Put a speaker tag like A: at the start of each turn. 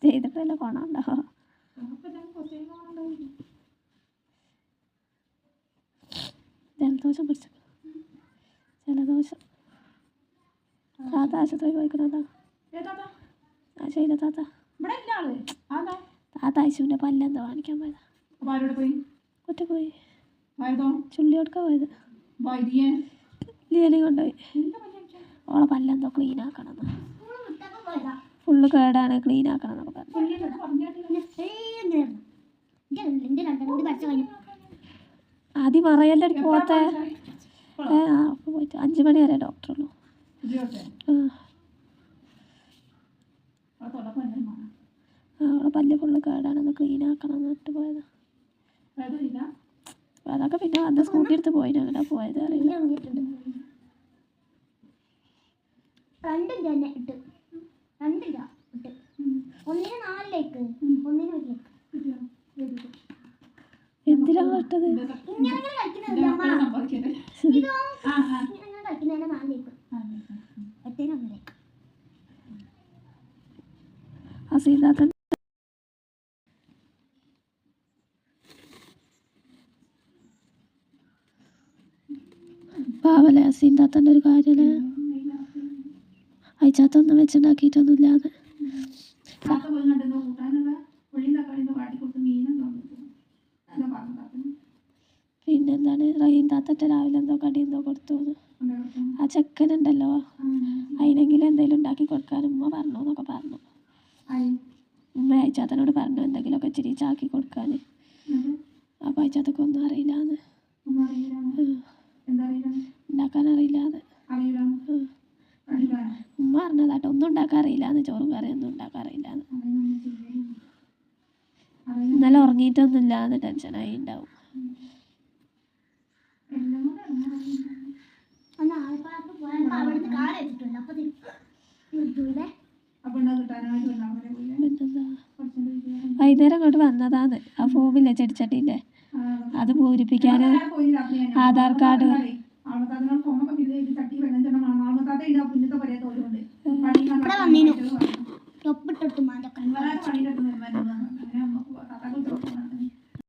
A: ചെയ്തിട്ടല്ല കൊണുണ്ടോ? ജലദോഷം പിടിച്ചു. ജലദോഷം താത്ത ആശുപത്രി പോയിക്കണതാ. ശൈല താത്ത താത്ത ഐശുവിൻ്റെ പല്ലെന്തോ കാണിക്കാൻ പോയതാ. ഒറ്റ പോയി ചുള്ളി കൊടുക്കാൻ പോയത്. ലിയനെ കൊണ്ടുപോയി. ഓളെ പല്ലെന്തോ ക്ലീൻ ആക്കണം. ഫുള്ള് കേടാണ്, ക്ലീൻ ആക്കണം എന്നൊക്കെ പറഞ്ഞു. ആദ്യം മറയല്ലേ പോത്തെ. അപ്പോൾ പോയിട്ട് 5 മണി വരെ ഡോക്ടറുള്ളൂ. അവളെ പല്ല് ഫുള്ള് കേടാണെന്ന് ക്ലീൻ ആക്കണം എന്നിട്ട് പോയതാ. അതൊക്കെ പിന്നെ അന്ന് സ്കൂട്ടി എടുത്ത് പോയിന്. അങ്ങനെ പോയത് അറിയില്ല. എന്തിനാ കേട്ടത്? അസീതാത്തൻ പാവല്ലേ അസീതാത്തൻ്റെ ഒരു കാര്യമല്ലേ. അയച്ചാത്തൊന്നും വെച്ചുണ്ടാക്കിയിട്ടൊന്നുമില്ലാതെ. പിന്നെന്താണ് റഹീം താത്തറ്റ രാവിലെ എന്തോ കടി എന്തോ കൊടുത്തു. ആ ചെക്കനുണ്ടല്ലോ, അതിനെങ്കിലും എന്തെങ്കിലും ഉണ്ടാക്കി കൊടുക്കാൻ ഉമ്മ പറഞ്ഞു എന്നൊക്കെ പറഞ്ഞു. ഉമ്മ അയച്ചാത്തനോട് പറഞ്ഞു എന്തെങ്കിലുമൊക്കെ ഇച്ചിരി ചാക്കി കൊടുക്കാൻ. അപ്പോൾ അയച്ചാത്തൊക്കെ ഒന്നും അറിയില്ലാന്ന്, ഉണ്ടാക്കാൻ അറിയില്ലാന്ന് ഉമ്മ പറഞ്ഞതാട്ടോ. ഒന്നും ഉണ്ടാക്കാൻ അറിയില്ലാന്ന്, ചോറും കറിയൊന്നും ഉണ്ടാക്കാൻ അറിയില്ലാന്ന്. ഇന്നലെ ഉറങ്ങിയിട്ടൊന്നുമില്ലാന്ന് ടെൻഷനായി ഉണ്ടാവും. വൈകുന്നേരം ഇങ്ങോട്ട് വന്നതാന്ന്. ആ ഫോമില്ലേ ചെടിച്ചട്ടിൻ്റെ, അത് പൂരിപ്പിക്കാൻ ആധാർ കാർഡ്.